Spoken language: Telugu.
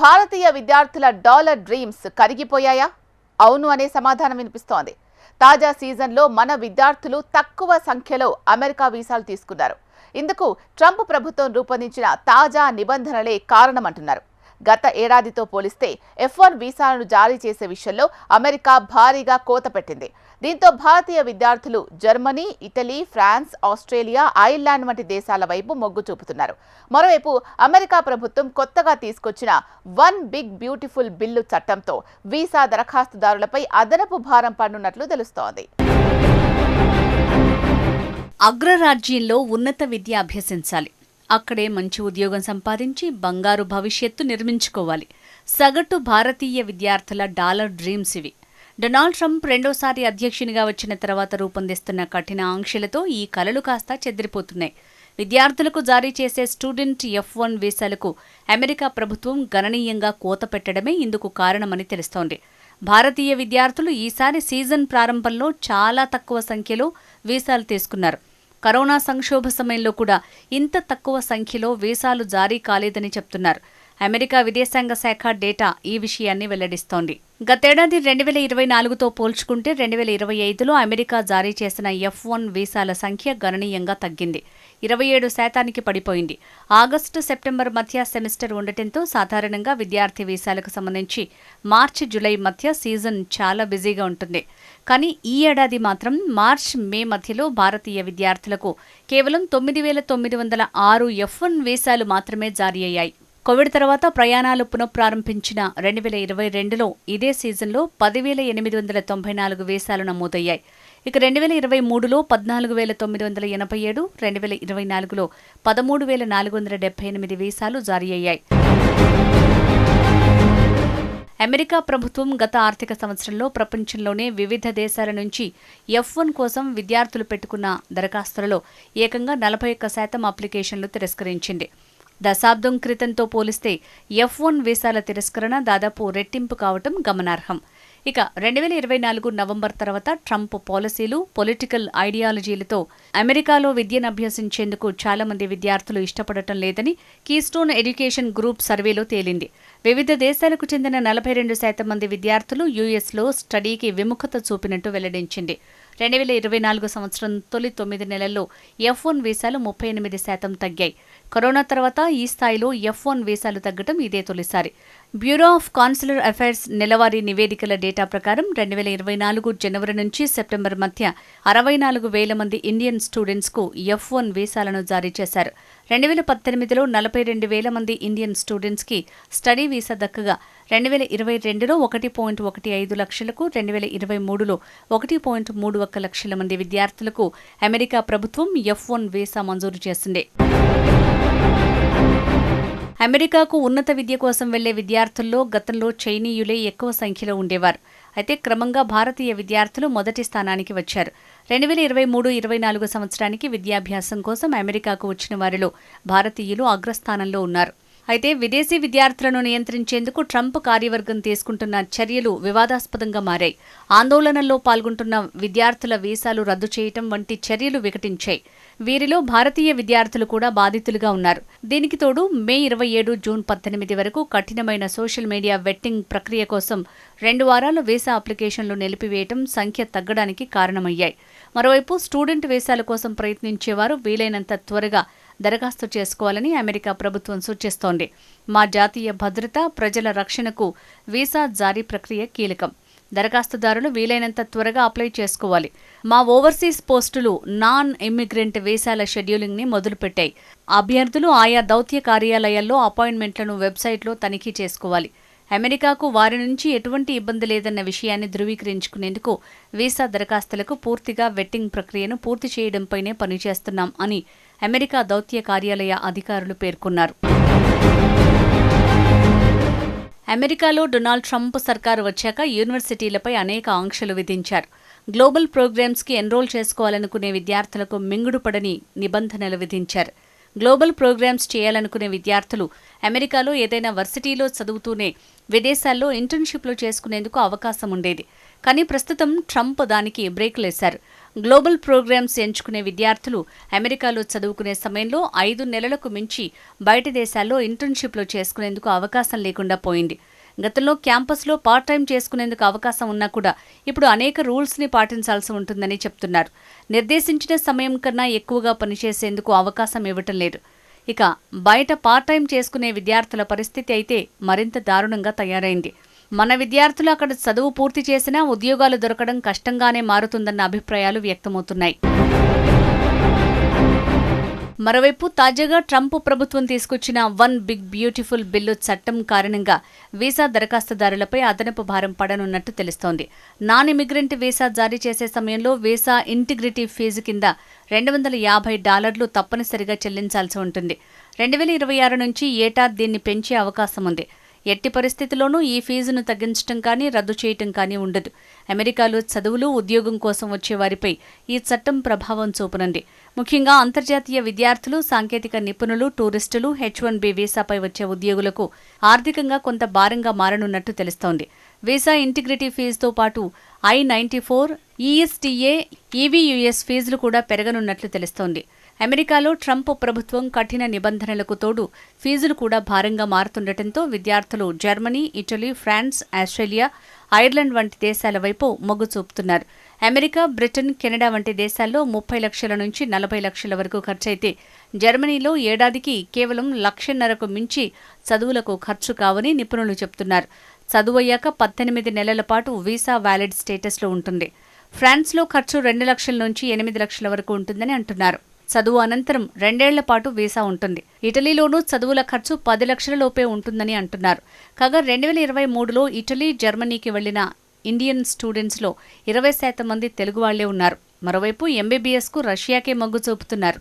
భారతీయ విద్యార్థుల డాలర్ డ్రీమ్స్ కరిగిపోయాయా? అవును అనే సమాధానం వినిపిస్తోంది. తాజా సీజన్లో మన విద్యార్థులు తక్కువ సంఖ్యలో అమెరికా వీసాలు తీసుకున్నారు. ఇందుకు ట్రంప్ ప్రభుత్వం రూపొందించిన తాజా నిబంధనలే కారణమంటున్నారు. గత ఏడాదితో పోలిస్తే F1 వీసాలను జారీ చేసే విషయంలో అమెరికా భారీగా కోత పెట్టింది. దీంతో భారతీయ విద్యార్థులు Germany, Italy, France, Australia, Ireland వంటి దేశాల వైపు మొగ్గు చూపుతున్నారు. మరోవైపు అమెరికా ప్రభుత్వం కొత్తగా తీసుకొచ్చిన వన్ బిగ్ బ్యూటిఫుల్ బిల్లు చట్టంతో వీసా దరఖాస్తుదారులపై అదనపు భారం పడనున్నట్లు తెలుస్తోంది. అగ్రరాజ్యంలో ఉన్నత విద్య అభ్యసించాలి. అక్కడే మంచి ఉద్యోగం సంపాదించి బంగారు భవిష్యత్తు నిర్మించుకోవాలి. సగటు భారతీయ విద్యార్థుల డాలర్ డ్రీమ్స్ ఇవి. డొనాల్డ్ ట్రంప్ రెండోసారి అధ్యక్షునిగా వచ్చిన తర్వాత రూపొందిస్తున్న కఠిన ఆంక్షలతో ఈ కలలు కాస్త చెదిరిపోతున్నాయి. విద్యార్థులకు జారీ చేసే స్టూడెంట్ F1 వీసాలకు అమెరికా ప్రభుత్వం గణనీయంగా కోత పెట్టడమే ఇందుకు కారణమని తెలుస్తోంది. భారతీయ విద్యార్థులు ఈసారి సీజన్ ప్రారంభంలో చాలా తక్కువ సంఖ్యలో వీసాలు తీసుకున్నారు. కరోనా సంక్షోభ సమయంలో కూడా ఇంత తక్కువ సంఖ్యలో వీసాలు జారీ కాలేదని చెప్తున్నారు. అమెరికా విదేశాంగ శాఖ డేటా ఈ విషయాన్ని వెల్లడిస్తోంది. గతేడాది 2024తో పోల్చుకుంటే 2025లో అమెరికా జారీ చేసిన F1 వీసాల సంఖ్య గణనీయంగా తగ్గింది. 27% పడిపోయింది. ఆగస్టు, సెప్టెంబర్ మధ్య సెమిస్టర్ ఉండటంతో సాధారణంగా విద్యార్థి వీసాలకు సంబంధించి మార్చి, జూలై మధ్య సీజన్ చాలా బిజీగా ఉంటుంది. కానీ ఈ ఏడాది మాత్రం మార్చ్, మే మధ్యలో భారతీయ విద్యార్థులకు కేవలం 9,906 F1 వీసాలు మాత్రమే జారీ అయ్యాయి. కోవిడ్ తర్వాత ప్రయాణాలు పునఃప్రారంభించిన 2022లో ఇదే సీజన్లో 10,894 వీసాలు నమోదయ్యాయి. ఇక 2023లో 14,987, 2024లో 13,478 వీసాలు జారీ అయ్యాయి. అమెరికా ప్రభుత్వం గత ఆర్థిక సంవత్సరంలో ప్రపంచంలోనే వివిధ దేశాల నుంచి F1 కోసం విద్యార్థులు పెట్టుకున్న దరఖాస్తులలో ఏకంగా 41% అప్లికేషన్లు తిరస్కరించింది. దశాబ్దం క్రితంతో పోలిస్తే F1 వీసాల తిరస్కరణ దాదాపు రెట్టింపు కావటం గమనార్హం. ఇక 2024 నవంబర్ తర్వాత ట్రంప్ పాలసీలు, పొలిటికల్ ఐడియాలజీలతో అమెరికాలో విద్యను అభ్యసించేందుకు చాలా మంది విద్యార్థులు ఇష్టపడటం లేదని కీస్టోన్ ఎడ్యుకేషన్ గ్రూప్ సర్వేలో తేలింది. వివిధ దేశాలకు చెందిన 42% మంది విద్యార్థులు యుఎస్లో స్టడీకి విముఖత చూపినట్టు వెల్లడించింది. 2024 సంవత్సరం తొలి 9 నెలల్లో F1 వీసాలు 38% తగ్గాయి. కరోనా తర్వాత ఈ స్థాయిలో F1 వీసాలు తగ్గడం ఇదే తొలిసారి. బ్యూరో ఆఫ్ కాన్సులర్ అఫైర్స్ నెలవారీ నివేదికల డేటా ప్రకారం 2024 జనవరి నుంచి సెప్టెంబర్ మధ్య 64,000 మంది ఇండియన్ స్టూడెంట్స్కు F1 వీసాలను జారీ చేశారు. 2018లో 42,000 మంది ఇండియన్ స్టూడెంట్స్కి స్టడీ వీసా దక్కగా 2022లో 1.15 లక్షలకు, 2023లో 1.31 లక్షల మంది విద్యార్థులకు అమెరికా ప్రభుత్వం F1 వీసా మంజూరు చేసింది. అమెరికాకు ఉన్నత విద్య కోసం వెళ్లే విద్యార్థుల్లో గతంలో చైనీయులే ఎక్కువ సంఖ్యలో ఉండేవారు. అయితే క్రమంగా భారతీయ విద్యార్థులు మొదటి స్థానానికి వచ్చారు. 2023-24 సంవత్సరానికి విద్యాభ్యాసం కోసం అమెరికాకు వచ్చిన వారిలో భారతీయులు అగ్రస్థానంలో ఉన్నారు. అయితే విదేశీ విద్యార్థులను నియంత్రించేందుకు ట్రంప్ కార్యవర్గం తీసుకుంటున్న చర్యలు వివాదాస్పదంగా మారాయి. ఆందోళనల్లో పాల్గొంటున్న విద్యార్థుల వీసాలు రద్దు చేయటం వంటి చర్యలు వికటించాయి. వీరిలో భారతీయ విద్యార్థులు కూడా బాధితులుగా ఉన్నారు. దీనికి తోడు మే 27, జూన్ 18 వరకు కఠినమైన సోషల్ మీడియా వెట్టింగ్ ప్రక్రియ కోసం 2 వారాలు వీసా అప్లికేషన్లు నిలిపివేయటం సంఖ్య తగ్గడానికి కారణమయ్యాయి. మరోవైపు స్టూడెంట్ వీసాల కోసం ప్రయత్నించేవారు వీలైనంత త్వరగా దరఖాస్తు చేసుకోవాలని అమెరికా ప్రభుత్వం సూచిస్తోంది. మా జాతీయ భద్రత, ప్రజల రక్షణకు వీసా జారీ ప్రక్రియ కీలకం. దరఖాస్తుదారులు వీలైనంత త్వరగా అప్లై చేసుకోవాలి. మా ఓవర్సీస్ పోస్టులు నాన్ ఇమ్మిగ్రెంట్ వీసాల షెడ్యూలింగ్ని మొదలుపెట్టాయి. అభ్యర్థులు ఆయా దౌత్య కార్యాలయాల్లో అపాయింట్మెంట్లను వెబ్సైట్లో తనిఖీ చేసుకోవాలి. అమెరికాకు వారి నుంచి ఎటువంటి ఇబ్బంది లేదన్న విషయాన్ని ధృవీకరించుకునేందుకు వీసా దరఖాస్తులకు పూర్తిగా వెట్టింగ్ ప్రక్రియను పూర్తి చేయడంపైనే పనిచేస్తున్నాం అని అమెరికా దౌత్య కార్యాలయ అధికారులు పేర్కొన్నారు. అమెరికాలో డొనాల్డ్ ట్రంప్ సర్కారు వచ్చాక యూనివర్సిటీలపై అనేక ఆంక్షలు విధించారు. గ్లోబల్ ప్రోగ్రామ్స్కి ఎన్రోల్ చేసుకోవాలనుకునే విద్యార్థులకు మింగుడుపడని నిబంధనలు విధించారు. గ్లోబల్ ప్రోగ్రామ్స్ చేయాలనుకునే విద్యార్థులు అమెరికాలో ఏదైనా వర్సిటీలో చదువుతూనే విదేశాల్లో ఇంటర్న్షిప్లు చేసుకునేందుకు అవకాశం ఉండేది. కానీ ప్రస్తుతం ట్రంప్ దానికి బ్రేకులేశారు. గ్లోబల్ ప్రోగ్రామ్స్ ఎంచుకునే విద్యార్థులు అమెరికాలో చదువుకునే సమయంలో 5 నెలలకు మించి బయట దేశాల్లో ఇంటర్న్షిప్లు చేసుకునేందుకు అవకాశం లేకుండా పోయింది. గతంలో క్యాంపస్లో పార్ట్ టైం చేసుకునేందుకు అవకాశం ఉన్నా కూడా ఇప్పుడు అనేక రూల్స్ని పాటించాల్సి ఉంటుందని చెప్తున్నారు. నిర్దేశించిన సమయం కన్నా ఎక్కువగా పనిచేసేందుకు అవకాశం ఇవ్వటం లేదు. ఇక బయట పార్ట్ టైం చేసుకునే విద్యార్థుల పరిస్థితి అయితే మరింత దారుణంగా తయారైంది. మన విద్యార్థులు అక్కడ చదువు పూర్తి చేసినా ఉద్యోగాలు దొరకడం కష్టంగానే మారుతుందన్న అభిప్రాయాలు వ్యక్తమవుతున్నాయి. మరోవైపు తాజాగా ట్రంప్ ప్రభుత్వం తీసుకొచ్చిన వన్ బిగ్ బ్యూటిఫుల్ బిల్లు చట్టం కారణంగా వీసా దరఖాస్తుదారులపై అదనపు భారం పడనున్నట్టు తెలుస్తోంది. నాన్ ఇమిగ్రెంట్ వీసా జారీ చేసే సమయంలో వీసా ఇంటిగ్రిటీ ఫీజు కింద $250 తప్పనిసరిగా చెల్లించాల్సి ఉంటుంది. 2026 నుంచి ఏటా దీన్ని పెంచే అవకాశం ఉంది. ఎట్టి పరిస్థితుల్లోనూ ఈ ఫీజును తగ్గించడం కానీ రద్దు చేయటం కానీ ఉండదు. అమెరికాలో చదువులు, ఉద్యోగం కోసం వచ్చే వారిపై ఈ చట్టం ప్రభావం చూపనుంది. ముఖ్యంగా అంతర్జాతీయ విద్యార్థులు, సాంకేతిక నిపుణులు, టూరిస్టులు, H-1B వీసాపై వచ్చే ఉద్యోగులకు ఆర్థికంగా కొంత భారంగా మారనున్నట్టు తెలుస్తోంది. వీసా ఇంటిగ్రిటీ ఫీజుతో పాటు I-94, ESTA, EVUS ఫీజులు కూడా పెరగనున్నట్లు తెలుస్తోంది. అమెరికాలో ట్రంప్ ప్రభుత్వం కఠిన నిబంధనలకు తోడు ఫీజులు కూడా భారంగా మారుతుండటంతో విద్యార్థులు Germany, Italy, France, Australia, Ireland వంటి దేశాల వైపు మొగ్గు చూపుతున్నారు. అమెరికా, బ్రిటన్, కెనడా వంటి దేశాల్లో 30 లక్షల నుంచి 40 లక్షల వరకు ఖర్చయితే జర్మనీలో ఏడాదికి కేవలం 1,50,000కు మించి చదువులకు ఖర్చు కావని నిపుణులు చెబుతున్నారు. చదువయ్యాక 18 నెలల పాటు వీసా వ్యాలిడ్ స్టేటస్లో ఉంటుంది. ఫ్రాన్స్లో ఖర్చు 2 లక్షల నుంచి 8 లక్షల వరకు ఉంటుందని అంటున్నారు. చదువు అనంతరం 2 ఏళ్ల పాటు వీసా ఉంటుంది. ఇటలీలోనూ చదువుల ఖర్చు 10 లక్షల లోపే ఉంటుందని అంటున్నారు. కాగా 2023లో ఇటలీ, జర్మనీకి వెళ్లిన ఇండియన్ స్టూడెంట్స్లో 20% మంది తెలుగు వాళ్లే ఉన్నారు. మరోవైపు MBBSకు రష్యాకే మొగ్గు చూపుతున్నారు.